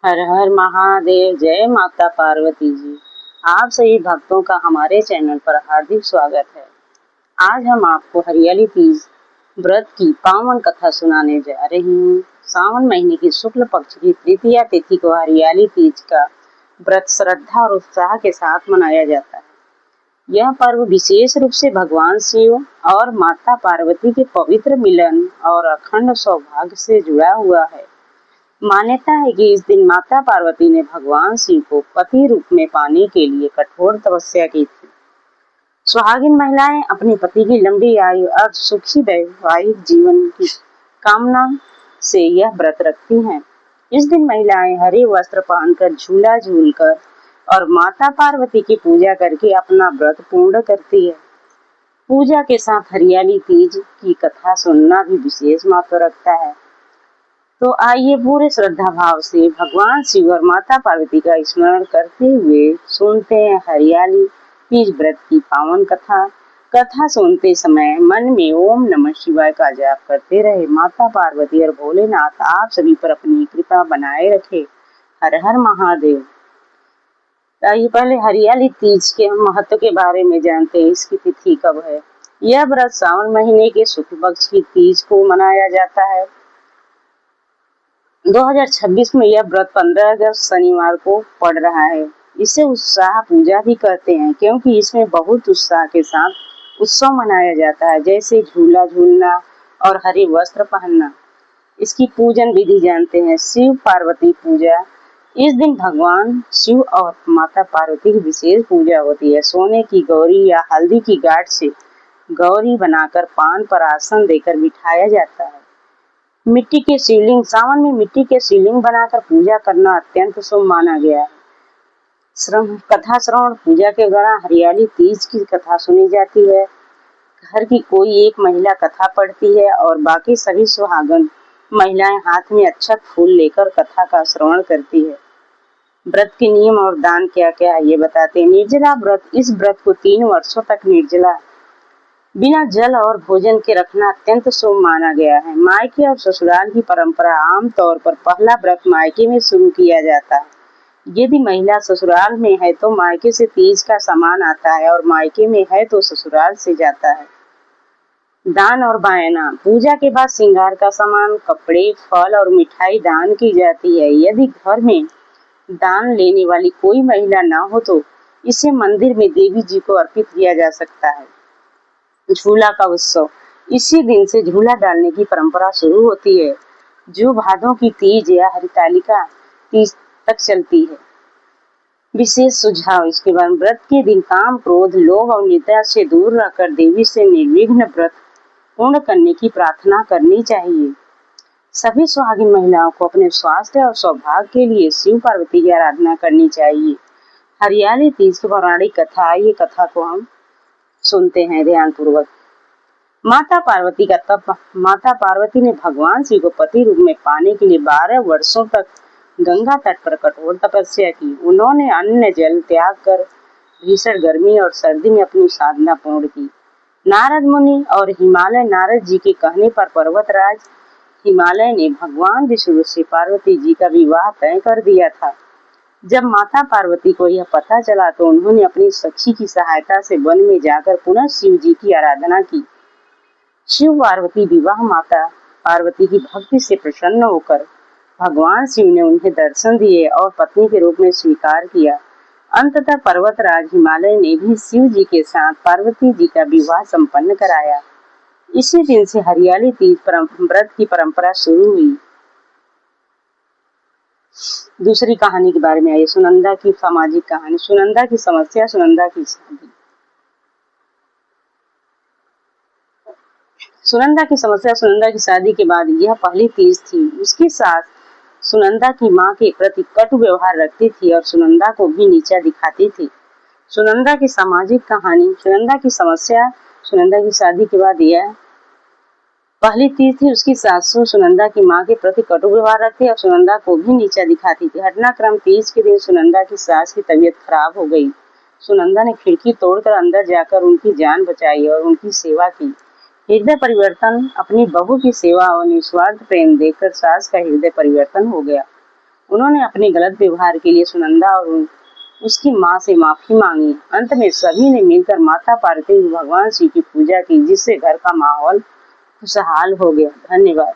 हर हर महादेव। जय माता पार्वती जी। आप सभी भक्तों का हमारे चैनल पर हार्दिक स्वागत है। आज हम आपको हरियाली तीज व्रत की पावन कथा सुनाने जा रही हूँ। सावन महीने की शुक्ल पक्ष की तृतीया तिथि को हरियाली तीज का व्रत श्रद्धा और उत्साह के साथ मनाया जाता है। यह पर्व विशेष रूप से भगवान शिव और माता पार्वती के पवित्र मिलन और अखंड सौभाग्य से जुड़ा हुआ है। मान्यता है कि इस दिन माता पार्वती ने भगवान शिव को पति रूप में पाने के लिए कठोर तपस्या की थी। सुहागिन महिलाएं अपने पति की लंबी आयु और सुखी वैवाहिक जीवन की कामना से यह व्रत रखती हैं। इस दिन महिलाएं हरे वस्त्र पहनकर झूला झूलकर और माता पार्वती की पूजा करके अपना व्रत पूर्ण करती है। पूजा के साथ हरियाली तीज की कथा सुनना भी विशेष महत्व रखता है। तो आइए पूरे श्रद्धा भाव से भगवान शिव और माता पार्वती का स्मरण करते हुए सुनते हैं हरियाली तीज व्रत की पावन कथा। कथा सुनते समय मन में ओम नमः शिवाय का जाप करते रहे। माता पार्वती और भोलेनाथ आप सभी पर अपनी कृपा बनाए रखे। हर हर महादेव। आइए पहले हरियाली तीज के महत्व के बारे में जानते हैं। इसकी तिथि कब है? यह व्रत सावन महीने के शुक्ल पक्ष की तीज को मनाया जाता है। 2026 में यह व्रत 15 अगस्त शनिवार को पड़ रहा है। इसे उत्साह पूजा भी कहते हैं क्योंकि इसमें बहुत उत्साह के साथ उत्सव मनाया जाता है, जैसे झूला झूलना और हरे वस्त्र पहनना। इसकी पूजन विधि जानते हैं। शिव पार्वती पूजा। इस दिन भगवान शिव और माता पार्वती की विशेष पूजा होती है। सोने की गौरी या हल्दी की गांठ से गौरी बनाकर पान पर आसन देकर बिठाया जाता है। मिट्टी के शिवलिंग। सावन में मिट्टी के शिवलिंग बनाकर पूजा करना अत्यंत शुभ माना गया है। कथा श्रवण। पूजा के दौरान हरियाली तीज की कथा सुनी जाती है। घर की कोई एक महिला कथा पढ़ती है और बाकी सभी सुहागन महिलाएं हाथ में अक्षत फूल लेकर कथा का श्रवण करती है। व्रत के नियम और दान क्या क्या है ये बताते हैं। निर्जला व्रत। इस व्रत को 3 वर्षों तक निर्जला बिना जल और भोजन के रखना अत्यंत शुभ माना गया है। मायके और ससुराल की परंपरा। आम तौर पर पहला व्रत मायके में शुरू किया जाता है। यदि महिला ससुराल में है तो मायके से तीज का सामान आता है और मायके में है तो ससुराल से जाता है। दान और बायना। पूजा के बाद श्रृंगार का सामान, कपड़े, फल और मिठाई दान की जाती है। यदि घर में दान लेने वाली कोई महिला न हो तो इसे मंदिर में देवी जी को अर्पित किया जा सकता है। झूला का उत्सव। इसी दिन से झूला डालने की परंपरा शुरू होती है, जो भादों की तीज या हरितालिका तीज तक चलती है। विशेष सुझाव इसके बाद। व्रत के दिन काम, क्रोध, लोभ और निंदा से दूर रहकर देवी से निर्विघ्न व्रत पूर्ण करने की प्रार्थना करनी चाहिए। सभी सुहागिन महिलाओं को अपने स्वास्थ्य और सौभाग्य के लिए शिव पार्वती की आराधना करनी चाहिए। हरियाली तीज की पौराणिक कथा। ये कथा को हम सुनते हैं ध्यान पूर्वक। माता पार्वती का तप। माता पार्वती ने भगवान शिव को पति रूप में पाने के लिए 12 वर्षों तक गंगा तट पर कठोर तपस्या की। उन्होंने अन्न जल त्याग कर भीषण गर्मी और सर्दी में अपनी साधना पूर्ण की। नारद मुनि और हिमालय। नारद जी के कहने पर पर्वतराज हिमालय ने भगवान विष्णु से पार्वती जी का विवाह तय कर दिया था। जब माता पार्वती को यह पता चला तो उन्होंने अपनी सखी की सहायता से वन में जाकर पुनः शिव जी की आराधना की। शिव पार्वती विवाह। माता पार्वती की भक्ति से प्रसन्न होकर भगवान शिव ने उन्हें दर्शन दिए और पत्नी के रूप में स्वीकार किया। अंततः पर्वतराज हिमालय ने भी शिव जी के साथ पार्वती जी का विवाह संपन्न कराया। इसी दिन से हरियाली तीज व्रत की परंपरा शुरू हुई। दूसरी कहानी के बारे में आइए। सुनंदा की सामाजिक कहानी। सुनंदा की समस्या, सुनंदा की शादी। सुनंदा की समस्या। सुनंदा की शादी के बाद यह पहली तीज थी। उसकी सास सुनंदा की मां के प्रति कटु व्यवहार रखती थी और सुनंदा को भी नीचा दिखाती थी। सुनंदा की सामाजिक कहानी। सुनंदा की समस्या। सुनंदा की शादी के बाद यह पहली तीज थी। उसकी सासू सुनंदा की मां के प्रति कटु व्यवहार रखती और सुनंदा को भी नीचा दिखाती थी। घटनाक्रम। तीज के दिन सुनंदा की सास की तबीयत खराब हो गई। सुनंदा ने खिड़की तोड़कर अंदर जाकर उनकी जान बचाई और उनकी सेवा की। हृदय परिवर्तन। अपनी बहू की सेवा और निस्वार्थ प्रेम देखकर सास का हृदय परिवर्तन हो गया। उन्होंने अपने गलत व्यवहार के लिए सुनंदा और उसकी माँ से माफी मांगी। अंत में सभी ने मिलकर माता पार्वती भगवान शिव की पूजा की, जिससे घर का माहौल खुशहाल हो गया। धन्यवाद।